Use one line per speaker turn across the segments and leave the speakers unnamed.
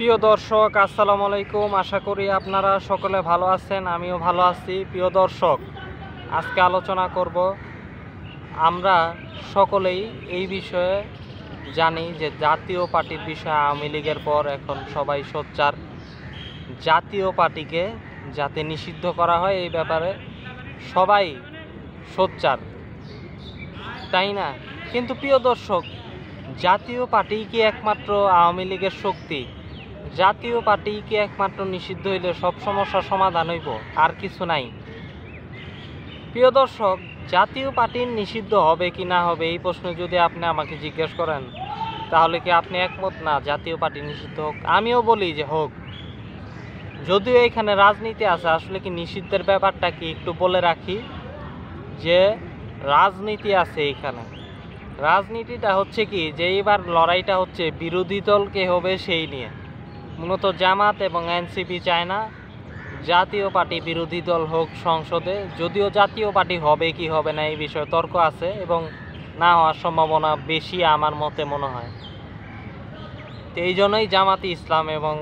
প্রিয় দর্শক, আসসালামু আলাইকুম। আশা করি আপনারা সকলে ভালো আছেন, আমিও ভালো আছি। প্রিয় দর্শক, আজকে আলোচনা করব, আমরা সকলেই এই বিষয়ে জানি যে জাতীয় পার্টির বিষয়ে আওয়ামী লীগের পর এখন সবাই সোচ্চার জাতীয় পার্টিকে যাতে নিষিদ্ধ করা হয়, এই ব্যাপারে সবাই সোচ্চার, তাই না? কিন্তু প্রিয় দর্শক, জাতীয় পার্টি কি একমাত্র আওয়ামী লীগের শক্তি? জাতীয় পার্টি কি একমাত্র নিষিদ্ধ হইলে সব সমস্যার সমাধান হইব, আর কিছু নাই? প্রিয় দর্শক, জাতীয় পার্টি নিষিদ্ধ হবে কি না হবে এই প্রশ্ন যদি আপনি আমাকে জিজ্ঞেস করেন, তাহলে কি আপনি একমত না জাতীয় পার্টি নিষিদ্ধ হোক? আমিও বলি যে হোক, যদিও এখানে রাজনীতি আছে। আসলে কি নিষিদ্ধের ব্যাপারটা কি একটু বলে রাখি, যে রাজনীতি আছে এখানে। রাজনীতিটা হচ্ছে কি, যে এইবার লড়াইটা হচ্ছে বিরোধী দল কে হবে সেই নিয়ে। মূলত জামাত এবং এনসিপি চায় না জাতীয় পার্টি বিরোধী দল হোক সংসদে। যদিও জাতীয় পার্টি হবে কি হবে না এই বিষয়ে তর্ক আছে, এবং না হওয়ার সম্ভাবনা বেশি আমার মতে মনে হয়। তো এই জন্যই জামাতে ইসলাম এবং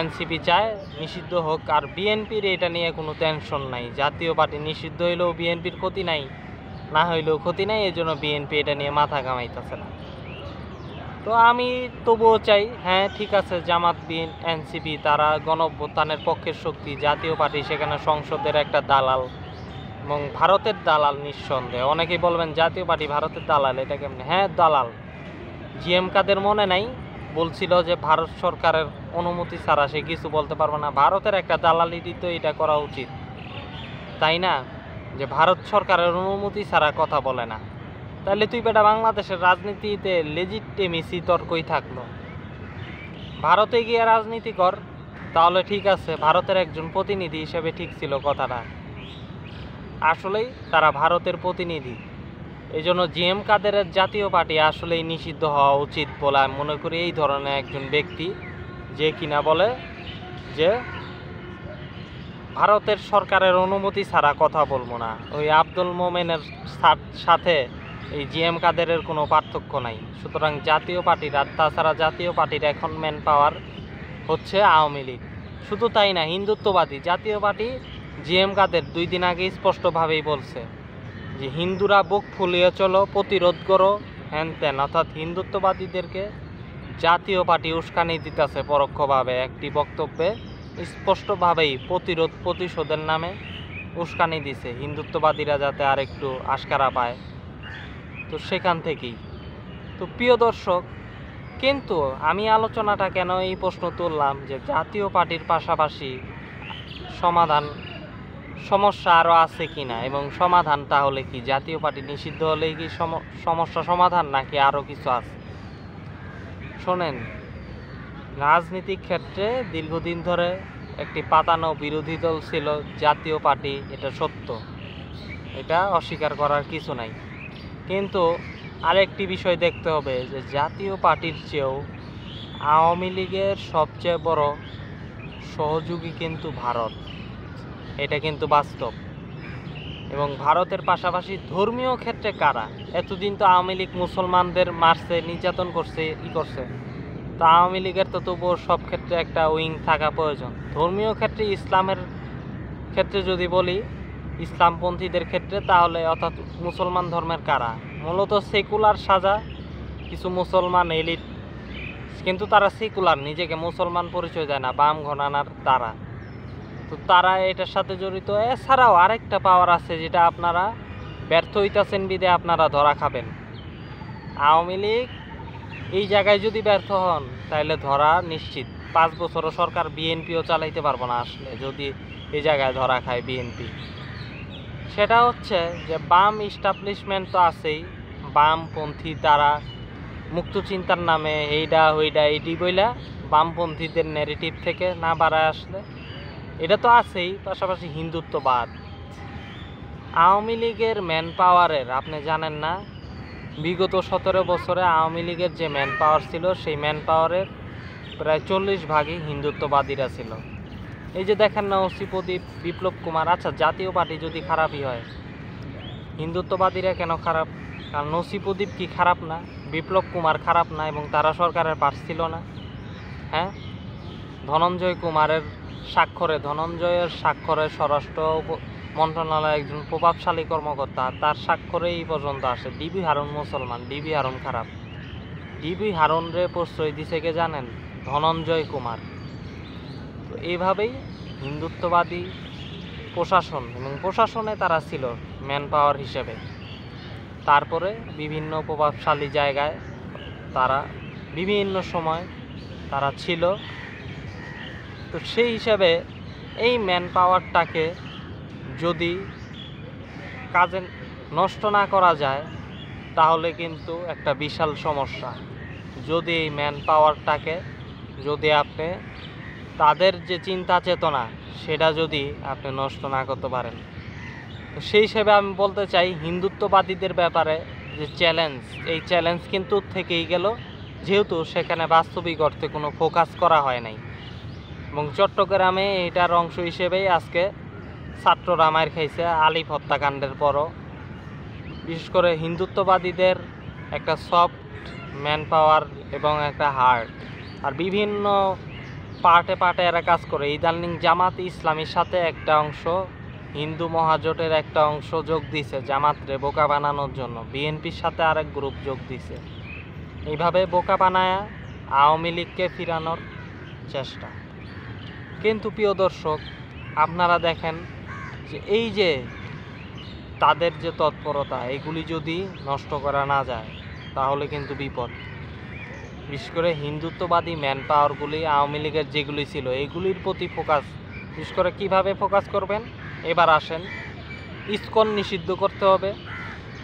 এনসিপি চায় নিষিদ্ধ হোক। আর বিএনপির এটা নিয়ে কোনো টেনশন নাই। জাতীয় পার্টি নিষিদ্ধ হইলেও বিএনপির ক্ষতি নাই, না হইলেও ক্ষতি নাই। এই জন্য বিএনপি এটা নিয়ে মাথা ঘামাইতেছে না। তো আমি তবুও চাই, হ্যাঁ ঠিক আছে, জামাত এনসিপি তারা গণঅভ্যুত্থানের পক্ষের শক্তি, জাতীয় পার্টি সেখানে সংসদের একটা দালাল এবং ভারতের দালাল নিঃসন্দেহে। অনেকেই বলবেন জাতীয় পার্টি ভারতের দালাল, এটা কেমনে? হ্যাঁ দালাল। জিএম কাদের মনে নাই বলছিল যে ভারত সরকারের অনুমতি ছাড়া সে কিছু বলতে পারবে না। ভারতের একটা দালালি তো এটা করা উচিত, তাই না? যে ভারত সরকারের অনুমতি ছাড়া কথা বলে না। তাহলে তুই বেটা বাংলাদেশের রাজনীতিতে লেজিটিমেসি তর্কই থাকলো। ভারতে গিয়ে রাজনীতি কর, তাহলে ঠিক আছে, ভারতের একজন প্রতিনিধি হিসেবে ঠিক ছিল কথাটা। আসলেই তারা ভারতের প্রতিনিধি। এই জন্য জিএম কাদেরের জাতীয় পার্টি আসলেই নিষিদ্ধ হওয়া উচিত বলে আমি মনে করি। এই ধরনের একজন ব্যক্তি যে কিনা বলে যে ভারতের সরকারের অনুমতি ছাড়া কথা বলবো না, ওই আব্দুল মোমেনের সাথে এই জিএম কাদেরের কোনো পার্থক্য নাই। সুতরাং জাতীয় পার্টির, আর তাছাড়া জাতীয় পার্টির এখন ম্যান পাওয়ার হচ্ছে আওয়ামী লীগ। শুধু তাই না, হিন্দুত্ববাদী জাতীয় পার্টি জিএম কাদের 2 দিন আগে স্পষ্টভাবেই বলছে যে হিন্দুরা বুক ফুলিয়ে চলো, প্রতিরোধ করো, হ্যান ত্যান। অর্থাৎ হিন্দুত্ববাদীদেরকে জাতীয় পার্টি উস্কানি দিতেছে পরোক্ষভাবে। একটি বক্তব্যে স্পষ্টভাবেই প্রতিশোধের নামে উস্কানি দিছে, হিন্দুত্ববাদীরা যাতে আর একটু আশকারা পায়। তো সেখান থেকেই তো প্রিয় দর্শক, কিন্তু আমি আলোচনাটা কেন এই প্রশ্ন তুললাম যে জাতীয় পার্টির পাশাপাশি সমস্যা আরও আছে কিনা, এবং সমাধান তাহলে কি? জাতীয় পার্টি নিষিদ্ধ হলেই কি সমস্যা সমাধান, নাকি আরও কিছু আছে? শোনেন, রাজনীতিক ক্ষেত্রে দীর্ঘদিন ধরে একটি পাতানো বিরোধী দল ছিল জাতীয় পার্টি, এটা সত্য, এটা অস্বীকার করার কিছু নাই। কিন্তু আরেকটি বিষয় দেখতে হবে যে জাতীয় পার্টির চেয়েও আওয়ামী লীগের সবচেয়ে বড় সহযোগী কিন্তু ভারত, এটা কিন্তু বাস্তব। এবং ভারতের পাশাপাশি ধর্মীয় ক্ষেত্রে কারা? এতদিন তো আওয়ামী লীগ মুসলমানদের মারছে, নির্যাতন করছে, করছে। তো আওয়ামী লীগের তো তবুও সব ক্ষেত্রে একটা উইং থাকা প্রয়োজন। ধর্মীয় ক্ষেত্রে, ইসলামের ক্ষেত্রে যদি বলি, ইসলামপন্থীদের ক্ষেত্রে, তাহলে অর্থাৎ মুসলমান ধর্মের কারা? মূলত সেকুলার সাজা কিছু মুসলমান এলিট, কিন্তু তারা সেকুলার, নিজেকে মুসলমান পরিচয় দেয় না, বাম ঘনানার তারা। তো তারা এটার সাথে জড়িত। এছাড়াও আরেকটা পাওয়ার আছে যেটা আপনারা ব্যর্থ হইতেছেন বিদে আপনারা ধরা খাবেন। আওয়ামী লীগ এই জায়গায় যদি ব্যর্থ হন, তাহলে ধরা নিশ্চিত। 5 বছরও সরকার বিএনপিও চালাইতে পারবো না আসলে, যদি এই জায়গায় ধরা খায় বিএনপি। সেটা হচ্ছে যে বাম ইস্টাবলিশমেন্ট তো আছেই, বামপন্থী তারা মুক্ত চিন্তার নামে এইডা হইডা এইটি বইলা বামপন্থীদের ন্যারেটিভ থেকে না বাড়ায় আসলে, এটা তো আছেই। পাশাপাশি হিন্দুত্ববাদ। আওয়ামী লীগের ম্যান পাওয়ারের আপনি জানেন না, বিগত 17 বছরে আওয়ামী লীগের যে ম্যান পাওয়ার ছিল, সেই ম্যান পাওয়ারের প্রায় 40 ভাগই হিন্দুত্ববাদীরা ছিল। এই যে দেখেন না, ওসি প্রদীপ, বিপ্লব কুমার। আচ্ছা, জাতীয় পার্টি যদি খারাপই হয়, হিন্দুত্ববাদীরা কেন খারাপ? কারণ ওসি প্রদীপ কি খারাপ না? বিপ্লব কুমার খারাপ না? এবং তারা সরকারের পার্ট ছিল না? হ্যাঁ, ধনঞ্জয় কুমারের স্বাক্ষরে, ধনঞ্জয়ের স্বাক্ষরে স্বরাষ্ট্র মন্ত্রণালয়ের একজন প্রভাবশালী কর্মকর্তা, তার স্বাক্ষরে এই পর্যন্ত আসে। ডিবি হারুন মুসলমান, ডিবি হারুন খারাপ। ডিবি হারুনরে প্রশ্রয় দিছে কে জানেন? ধনঞ্জয় কুমার। তো এইভাবেই হিন্দুত্ববাদী প্রশাসন এবং প্রশাসনে তারা ছিল ম্যান পাওয়ার হিসেবে। তারপরে বিভিন্ন প্রভাবশালী জায়গায় তারা বিভিন্ন সময় তারা ছিল। তো সেই হিসাবে এই ম্যান পাওয়ারটাকে যদি কাজে নষ্ট না করা যায় তাহলে কিন্তু একটা বিশাল সমস্যা। যদি এই ম্যান পাওয়ারটাকে যদি আপনি তাদের যে চিন্তা চেতনা সেটা যদি আপনি নষ্ট না করতে পারেন, তো সেই হিসেবে আমি বলতে চাই হিন্দুত্ববাদীদের ব্যাপারে যে চ্যালেঞ্জ, এই চ্যালেঞ্জ কিন্তু থেকেই গেল, যেহেতু সেখানে বাস্তবিক অর্থে কোনো ফোকাস করা হয় নাই। এবং চট্টগ্রামে এটার অংশ হিসেবেই আজকে ছাত্ররা মার খাইছে আলিফ হত্যাকাণ্ডের পরও। বিশেষ করে হিন্দুত্ববাদীদের একটা সফট ম্যান পাওয়ার এবং একটা হার্ট, আর বিভিন্ন পার্টে পার্টে এরা কাজ করে। ইদানিং জামাত ইসলামীর সাথে একটা অংশ, হিন্দু মহাজোটের একটা অংশ যোগ দিছে জামাতরে বোকা বানানোর জন্য। বিএনপির সাথে আরেক গ্রুপ যোগ দিছে। এইভাবে বোকা বানায় আওয়ামী লীগকে ফিরানোর চেষ্টা। কিন্তু প্রিয় দর্শক, আপনারা দেখেন যে এই যে তাদের যে তৎপরতা, এগুলি যদি নষ্ট করা না যায় তাহলে কিন্তু বিপদ। বিশেষ করে হিন্দুত্ববাদী ম্যান পাওয়ারগুলি আওয়ামী লীগের যেগুলি ছিল এগুলির প্রতি ফোকাস, বিশেষ করে কীভাবে ফোকাস করবেন। এবার আসেন, ইসকন নিষিদ্ধ করতে হবে।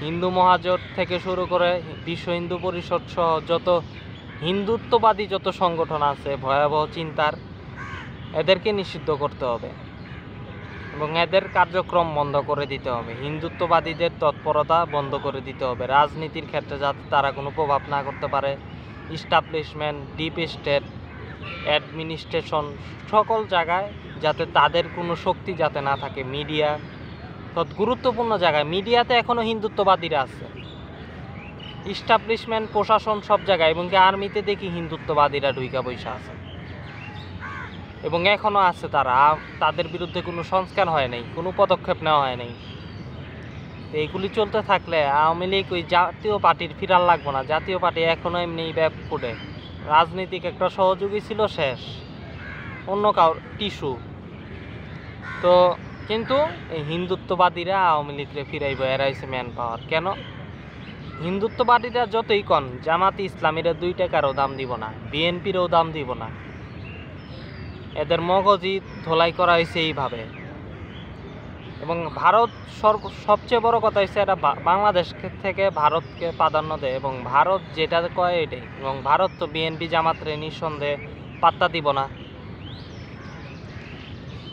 হিন্দু মহাজোট থেকে শুরু করে বিশ্ব হিন্দু পরিষদ সহ যত হিন্দুত্ববাদী যত সংগঠন আছে ভয়াবহ চিন্তার, এদেরকে নিষিদ্ধ করতে হবে এবং এদের কার্যক্রম বন্ধ করে দিতে হবে। হিন্দুত্ববাদীদের তৎপরতা বন্ধ করে দিতে হবে। রাজনীতির ক্ষেত্রে যাতে তারা কোনো প্রভাব না করতে পারে। ইস্টাবলিশমেন্ট, ডিপ স্টেট, অ্যাডমিনিস্ট্রেশন, সকল জায়গায় যাতে তাদের কোনো শক্তি যাতে না থাকে। মিডিয়া, গুরুত্বপূর্ণ জায়গায় মিডিয়াতে এখনও হিন্দুত্ববাদীরা আছে। ইস্টাবলিশমেন্ট, প্রশাসন, সব জায়গায়, এবং আর্মিতে দেখি হিন্দুত্ববাদীরা ঢুইকা বৈশা আছে এবং এখনও আছে। তাদের বিরুদ্ধে কোনো সংস্কার হয় নাই, কোনো পদক্ষেপ নেওয়া হয় নাই। এইগুলি চলতে থাকলে আওয়ামী লীগ ওই জাতীয় পার্টির ফিরাল লাগবো না। জাতীয় পার্টি এখনও এমনি ব্যাপ করে রাজনীতিক একটা সহযোগী ছিল, শেষ, অন্য কারোর টিস্যু। তো কিন্তু এই হিন্দুত্ববাদীরা আওয়ামী লীগরে ফিরাইব, এরাইছে ম্যান পাওয়ার। কেন? হিন্দুত্ববাদীরা যতই কন জামাত ইসলামীরা 2 টাকারও দাম দিব না, বিএনপিরও দাম দিব না। এদের মগজই ধোলাই করা হয়েছে এইভাবে। এবং ভারত সবচেয়ে বড় কথা হচ্ছে এটা বাংলাদেশ থেকে ভারতকে প্রাধান্য দেয় এবং ভারত যেটা কয় এটাই। এবং ভারত তো বিএনপি জামাতরে নিঃসন্দেহে পাত্তা দিব না,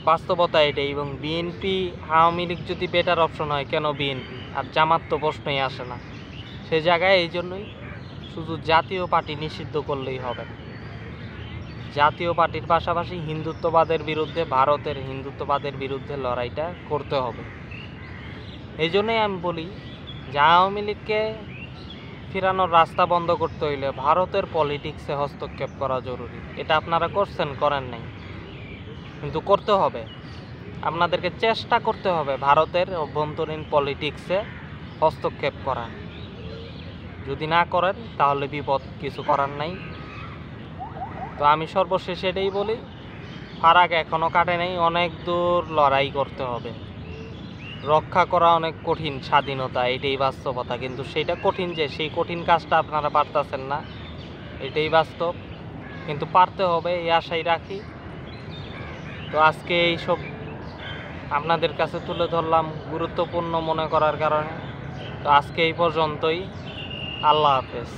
বাস্তবতা এটাই। এবং বিএনপি আওয়ামী লীগ যদি বেটার অপশন হয়, কেন বিএনপি আর জামাত তো প্রশ্নই আসে না। সে জায়গায় এই জন্যই শুধু জাতীয় পার্টি নিষিদ্ধ করলেই হবে। জাতীয় পার্টির পাশাপাশি হিন্দুত্ববাদের বিরুদ্ধে, ভারতের হিন্দুত্ববাদের বিরুদ্ধে লড়াইটা করতে হবে। এই জন্যই আমি বলি যে আওয়ামী লীগকে ফিরানোর রাস্তা বন্ধ করতে হইলে ভারতের পলিটিক্সে হস্তক্ষেপ করা জরুরি। এটা আপনারা করছেন, করেন নাই, কিন্তু করতে হবে। আপনাদেরকে চেষ্টা করতে হবে ভারতের অভ্যন্তরীণ পলিটিক্সে হস্তক্ষেপ করা। যদি না করেন তাহলে বিপদ, কিছু করার নাই। তো আমি সর্বশেষ এটাই বলি, ফারাক এখনও কাটে নাই, অনেক দূর লড়াই করতে হবে। রক্ষা করা অনেক কঠিন স্বাধীনতা, এটাই বাস্তবতা। কিন্তু সেটা কঠিন, যে সেই কঠিন কাজটা আপনারা পারতেছেন না, এটাই বাস্তব। কিন্তু পারতে হবে, এই আশাই রাখি। তো আজকে এইসব আপনাদের কাছে তুলে ধরলাম গুরুত্বপূর্ণ মনে করার কারণে। তো আজকে এই পর্যন্তই। আল্লাহ হাফেজ।